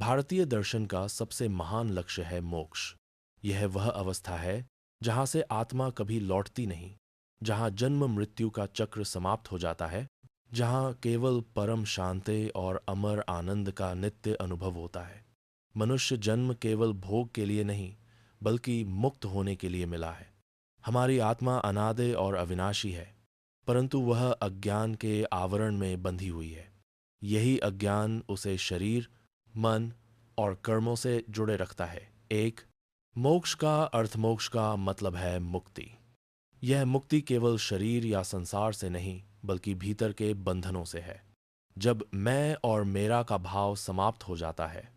भारतीय दर्शन का सबसे महान लक्ष्य है मोक्ष। यह वह अवस्था है जहां से आत्मा कभी लौटती नहीं, जहां जन्म मृत्यु का चक्र समाप्त हो जाता है, जहां केवल परम शांति और अमर आनंद का नित्य अनुभव होता है। मनुष्य जन्म केवल भोग के लिए नहीं, बल्कि मुक्त होने के लिए मिला है। हमारी आत्मा अनादि और अविनाशी है, परंतु वह अज्ञान के आवरण में बंधी हुई है। यही अज्ञान उसे शरीर, मन और कर्मों से जुड़े रखता है। एक, मोक्ष का अर्थ। मोक्ष का मतलब है मुक्ति। यह मुक्ति केवल शरीर या संसार से नहीं, बल्कि भीतर के बंधनों से है। जब मैं और मेरा का भाव समाप्त हो जाता है,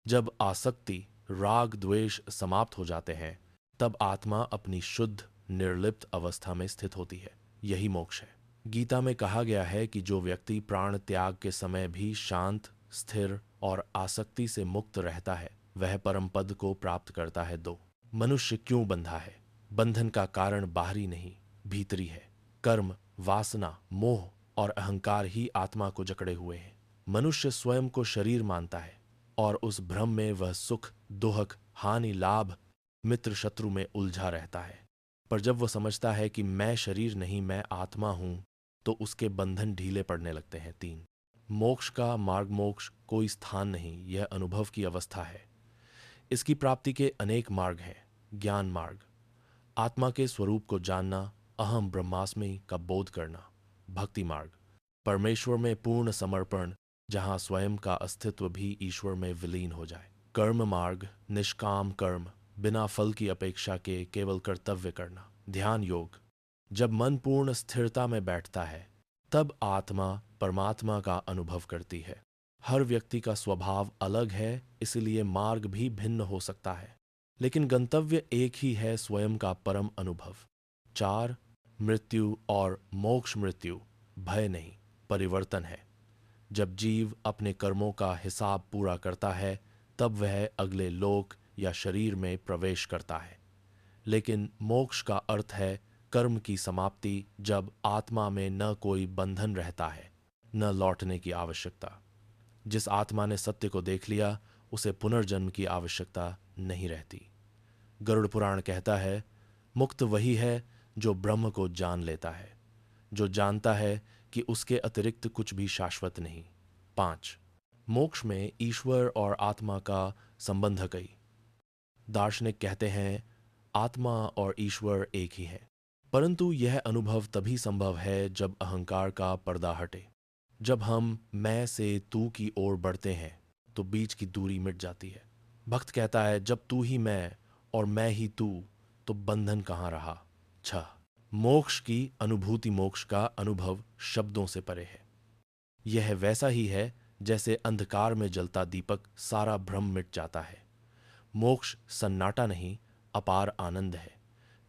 जब आसक्ति, राग द्वेष समाप्त हो जाते हैं, तब आत्मा अपनी शुद्ध निर्लिप्त अवस्था में स्थित होती है। यही मोक्ष है। गीता में कहा गया है कि जो व्यक्ति प्राण त्याग के समय भी शांत, स्थिर और आसक्ति से मुक्त रहता है, वह परम पद को प्राप्त करता है। दो, मनुष्य क्यों बंधा है? बंधन का कारण बाहरी नहीं, भीतरी है। कर्म, वासना, मोह और अहंकार ही आत्मा को जकड़े हुए हैं। मनुष्य स्वयं को शरीर मानता है और उस भ्रम में वह सुख, दुख, हानि, लाभ, मित्र शत्रु में उलझा रहता है। पर जब वह समझता है कि मैं शरीर नहीं, मैं आत्मा हूं, तो उसके बंधन ढीले पड़ने लगते हैं। तीन, मोक्ष का मार्ग। मोक्ष कोई स्थान नहीं, यह अनुभव की अवस्था है। इसकी प्राप्ति के अनेक मार्ग हैं। ज्ञान मार्ग, आत्मा के स्वरूप को जानना, अहम ब्रह्मास्मि का बोध करना। भक्ति मार्ग, परमेश्वर में पूर्ण समर्पण, जहां स्वयं का अस्तित्व भी ईश्वर में विलीन हो जाए। कर्म मार्ग, निष्काम कर्म, बिना फल की अपेक्षा के केवल कर्तव्य करना। ध्यान योग, जब मन पूर्ण स्थिरता में बैठता है, तब आत्मा परमात्मा का अनुभव करती है। हर व्यक्ति का स्वभाव अलग है, इसलिए मार्ग भी भिन्न हो सकता है, लेकिन गंतव्य एक ही है, स्वयं का परम अनुभव। चार, मृत्यु और मोक्ष। मृत्यु भय नहीं, परिवर्तन है। जब जीव अपने कर्मों का हिसाब पूरा करता है, तब वह अगले लोक या शरीर में प्रवेश करता है। लेकिन मोक्ष का अर्थ है कर्म की समाप्ति, जब आत्मा में न कोई बंधन रहता है, न लौटने की आवश्यकता। जिस आत्मा ने सत्य को देख लिया, उसे पुनर्जन्म की आवश्यकता नहीं रहती। गरुड़ पुराण कहता है, मुक्त वही है जो ब्रह्म को जान लेता है, जो जानता है कि उसके अतिरिक्त कुछ भी शाश्वत नहीं। पांच, मोक्ष में ईश्वर और आत्मा का संबंध। कई दार्शनिक कहते हैं आत्मा और ईश्वर एक ही है, परंतु यह अनुभव तभी संभव है जब अहंकार का पर्दा हटे। जब हम मैं से तू की ओर बढ़ते हैं, तो बीच की दूरी मिट जाती है। भक्त कहता है, जब तू ही मैं और मैं ही तू, तो बंधन कहाँ रहा। छह, मोक्ष की अनुभूति। मोक्ष का अनुभव शब्दों से परे है। यह वैसा ही है जैसे अंधकार में जलता दीपक, सारा भ्रम मिट जाता है। मोक्ष सन्नाटा नहीं, अपार आनंद है।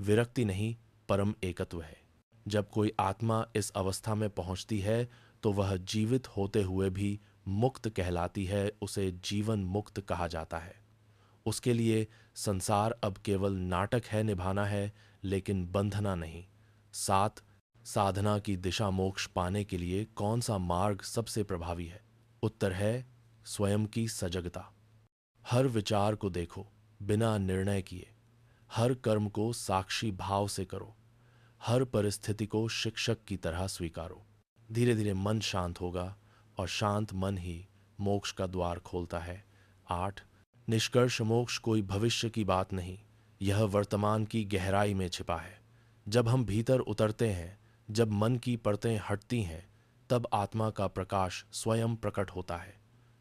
विरक्ति नहीं, परम एकत्व है। जब कोई आत्मा इस अवस्था में पहुंचती है, तो वह जीवित होते हुए भी मुक्त कहलाती है। उसे जीवन मुक्त कहा जाता है। उसके लिए संसार अब केवल नाटक है, निभाना है, लेकिन बंधना नहीं। सात, साधना की दिशा। मोक्ष पाने के लिए कौन सा मार्ग सबसे प्रभावी है? उत्तर है स्वयं की सजगता। हर विचार को देखो बिना निर्णय किए, हर कर्म को साक्षी भाव से करो, हर परिस्थिति को शिक्षक की तरह स्वीकारो। धीरे धीरे मन शांत होगा, और शांत मन ही मोक्ष का द्वार खोलता है। आठ, निष्कर्ष। मोक्ष कोई भविष्य की बात नहीं, यह वर्तमान की गहराई में छिपा है। जब हम भीतर उतरते हैं, जब मन की परतें हटती हैं, तब आत्मा का प्रकाश स्वयं प्रकट होता है।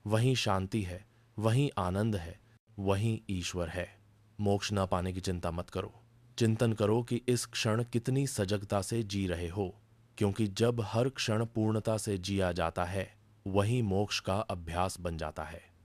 वहीं शांति है, वहीं आनंद है, वहीं ईश्वर है। मोक्ष ना पाने की चिंता मत करो। चिंतन करो कि इस क्षण कितनी सजगता से जी रहे हो, क्योंकि जब हर क्षण पूर्णता से जिया जाता है, वही मोक्ष का अभ्यास बन जाता है।